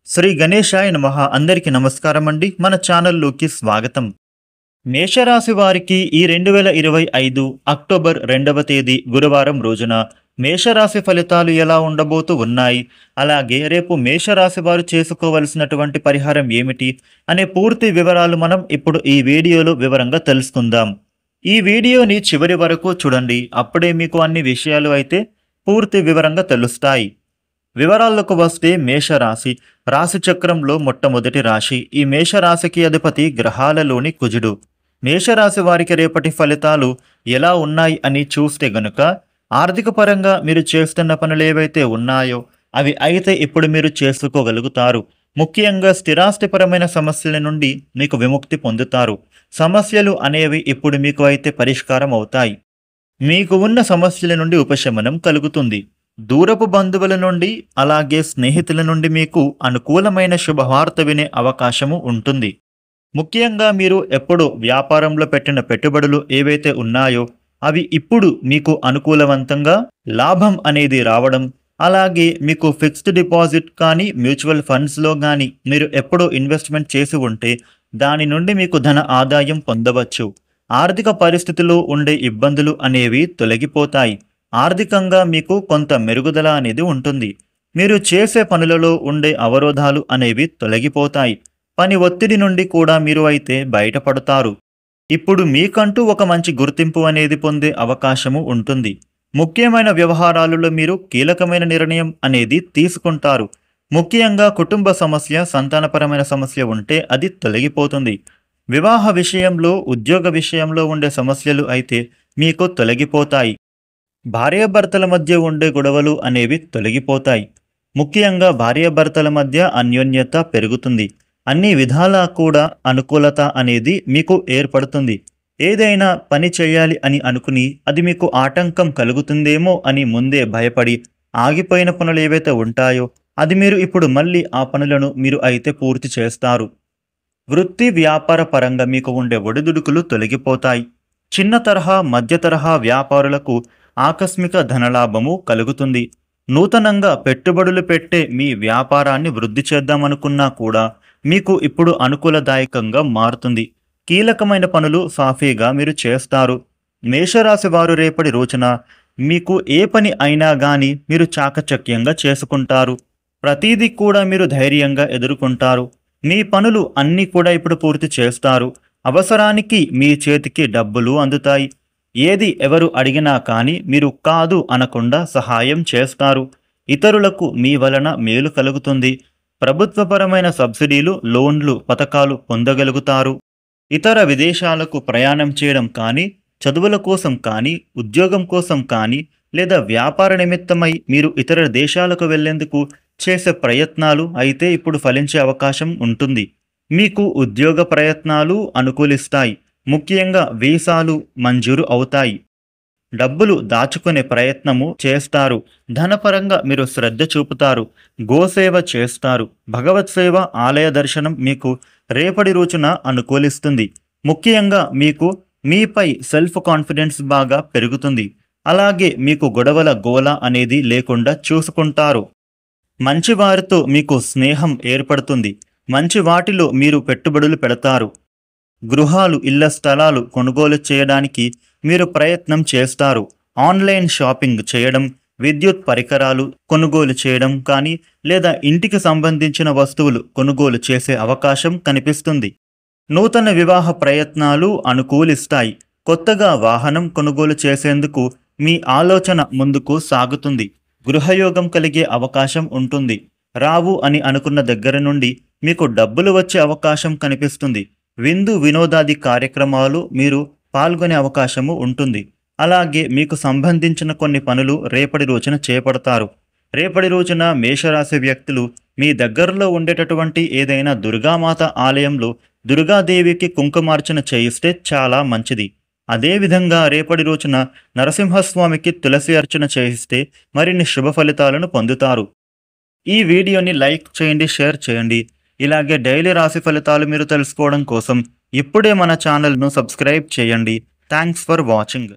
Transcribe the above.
శ్రీ గణేశాయ నమః. అందరికీ నమస్కారం అండి. మన ఛానల్లోకి స్వాగతం. మేషరాశి వారికి ఈ 2025 అక్టోబర్ 2వ తేదీ గురువారం రోజున మేషరాశి ఫలితాలు ఎలా ఉండబోతూ ఉన్నాయి, అలాగే రేపు మేషరాశి వారు చేసుకోవలసినటువంటి పరిహారం ఏమిటి అనే పూర్తి వివరాలు మనం ఇప్పుడు ఈ వీడియోలో వివరంగా తెలుసుకుందాం. ఈ వీడియోని చివరి వరకు చూడండి, అప్పుడే మీకు అన్ని విషయాలు అయితే పూర్తి వివరంగా తెలుస్తాయి. వివరాలకు వస్తే మేషరాశి రాశి చక్రంలో మొట్టమొదటి రాశి. ఈ మేషరాశికి అధిపతి గ్రహాలలోని కుజుడు. మేషరాశి వారికి రేపటి ఫలితాలు ఎలా ఉన్నాయి అని చూస్తే గనుక, ఆర్థిక పరంగా మీరు చేస్తున్న పనులు ఏవైతే ఉన్నాయో అవి అయితే ఇప్పుడు మీరు చేసుకోగలుగుతారు. ముఖ్యంగా స్థిరాస్తిపరమైన సమస్యల నుండి మీకు విముక్తి పొందుతారు. సమస్యలు అనేవి ఇప్పుడు మీకు అయితే పరిష్కారం అవుతాయి. మీకు ఉన్న సమస్యల నుండి ఉపశమనం కలుగుతుంది. దూరపు బంధువుల నుండి అలాగే స్నేహితుల నుండి మీకు అనుకూలమైన శుభవార్త వినే అవకాశము ఉంటుంది. ముఖ్యంగా మీరు ఎప్పుడు వ్యాపారంలో పెట్టిన పెట్టుబడులు ఏవైతే ఉన్నాయో అవి ఇప్పుడు మీకు అనుకూలవంతంగా లాభం అనేది రావడం, అలాగే మీకు ఫిక్స్డ్ డిపాజిట్ కానీ మ్యూచువల్ ఫండ్స్లో కానీ మీరు ఎప్పుడూ ఇన్వెస్ట్మెంట్ చేసి ఉంటే దాని నుండి మీకు ధన ఆదాయం పొందవచ్చు. ఆర్థిక పరిస్థితిలో ఉండే ఇబ్బందులు అనేవి తొలగిపోతాయి. ఆర్థికంగా మీకు కొంత మెరుగుదల అనేది ఉంటుంది. మీరు చేసే పనులలో ఉండే అవరోధాలు అనేవి తొలగిపోతాయి. పని ఒత్తిడి నుండి కూడా మీరు అయితే బయటపడతారు. ఇప్పుడు మీకంటూ ఒక మంచి గుర్తింపు అనేది పొందే అవకాశము ఉంటుంది. ముఖ్యమైన వ్యవహారాలలో మీరు కీలకమైన నిర్ణయం అనేది తీసుకుంటారు. ముఖ్యంగా కుటుంబ సమస్య, సంతానపరమైన సమస్య ఉంటే అది తొలగిపోతుంది. వివాహ విషయంలో, ఉద్యోగ విషయంలో ఉండే సమస్యలు అయితే మీకు తొలగిపోతాయి. భార్యాభర్తల మధ్య ఉండే గొడవలు అనేవి తొలగిపోతాయి. ముఖ్యంగా భార్యాభర్తల మధ్య అన్యోన్యత పెరుగుతుంది. అన్ని విధాలా కూడా అనుకూలత అనేది మీకు ఏర్పడుతుంది. ఏదైనా పని చేయాలి అని అనుకుని అది మీకు ఆటంకం కలుగుతుందేమో అని ముందే భయపడి ఆగిపోయిన పనులు ఏవైతే ఉంటాయో అది మీరు ఇప్పుడు మళ్ళీ ఆ పనులను మీరు అయితే పూర్తి చేస్తారు. వృత్తి వ్యాపార పరంగా మీకు ఉండే ఒడిదుడుకులు తొలగిపోతాయి. చిన్న తరహా, మధ్య తరహా వ్యాపారులకు ఆకస్మిక ధనలాభము కలుగుతుంది. నూతనంగా పెట్టుబడులు పెట్టే మీ వ్యాపారాన్ని వృద్ధి చేద్దామనుకున్నా కూడా మీకు ఇప్పుడు అనుకూలదాయకంగా మారుతుంది. కీలకమైన పనులు సాఫీగా మీరు చేస్తారు. మేషరాశి వారు రేపటి రోజున మీకు ఏ పని అయినా కానీ మీరు చాకచక్యంగా చేసుకుంటారు. ప్రతీదీ కూడా మీరు ధైర్యంగా ఎదుర్కొంటారు. మీ పనులు అన్నీ కూడా ఇప్పుడు పూర్తి చేస్తారు. అవసరానికి మీ చేతికి డబ్బులు అందుతాయి. ఏది ఎవరు అడిగినా కానీ మీరు కాదు అనకుండా సహాయం చేస్తారు. ఇతరులకు మీ వలన మేలు కలుగుతుంది. ప్రభుత్వపరమైన సబ్సిడీలు, లోన్లు, పథకాలు పొందగలుగుతారు. ఇతర విదేశాలకు ప్రయాణం చేయడం కానీ, చదువుల కోసం కానీ, ఉద్యోగం కోసం కానీ లేదా వ్యాపార నిమిత్తమై మీరు ఇతర దేశాలకు వెళ్లేందుకు చేసే ప్రయత్నాలు అయితే ఇప్పుడు ఫలించే అవకాశం ఉంటుంది. మీకు ఉద్యోగ ప్రయత్నాలు అనుకూలిస్తాయి. ముఖ్యంగా వీసాలు మంజూరు అవుతాయి. డబ్బులు దాచుకునే ప్రయత్నము చేస్తారు. ధనపరంగా మీరు శ్రద్ధ చూపుతారు. గోసేవ చేస్తారు. భగవత్ సేవ, ఆలయ దర్శనం మీకు రేపటి రోజున అనుకూలిస్తుంది. ముఖ్యంగా మీకు మీపై సెల్ఫ్ కాన్ఫిడెన్స్ బాగా పెరుగుతుంది. అలాగే మీకు గొడవల గోల అనేది లేకుండా చూసుకుంటారు. మంచివారితో మీకు స్నేహం ఏర్పడుతుంది. మంచి వాటిలో మీరు పెట్టుబడులు పెడతారు. గృహాలు, ఇళ్ల స్థలాలు కొనుగోలు చేయడానికి మీరు ప్రయత్నం చేస్తారు. ఆన్లైన్ షాపింగ్ చేయడం, విద్యుత్ పరికరాలు కొనుగోలు చేయడం కానీ లేదా ఇంటికి సంబంధించిన వస్తువులు కొనుగోలు చేసే అవకాశం కనిపిస్తుంది. నూతన వివాహ ప్రయత్నాలు అనుకూలిస్తాయి. కొత్తగా వాహనం కొనుగోలు చేసేందుకు మీ ఆలోచన ముందుకు సాగుతుంది. గృహయోగం కలిగే అవకాశం ఉంటుంది. రావు అని అనుకున్న దగ్గర నుండి మీకు డబ్బులు వచ్చే అవకాశం కనిపిస్తుంది. విందు వినోదాది కార్యక్రమాలు మీరు పాల్గొనే అవకాశము ఉంటుంది. అలాగే మీకు సంబంధించిన కొన్ని పనులు రేపటి రోజున చేపడతారు. రేపటి రోజున మేషరాశి వ్యక్తులు మీ దగ్గరలో ఉండేటటువంటి ఏదైనా దుర్గామాత ఆలయంలో దుర్గాదేవికి కుంకుమార్చన చేయిస్తే చాలా మంచిది. అదేవిధంగా రేపటి రోజున నరసింహస్వామికి తులసి అర్చన చేయిస్తే మరిన్ని శుభ ఫలితాలను పొందుతారు. ఈ వీడియోని లైక్ చేయండి, షేర్ చేయండి. ఇలాగే డైలీ రాశి ఫలితాలు మీరు తెలుసుకోవడం కోసం ఇప్పుడే మన ఛానల్ను సబ్స్క్రైబ్ చేయండి. Thanks for watching.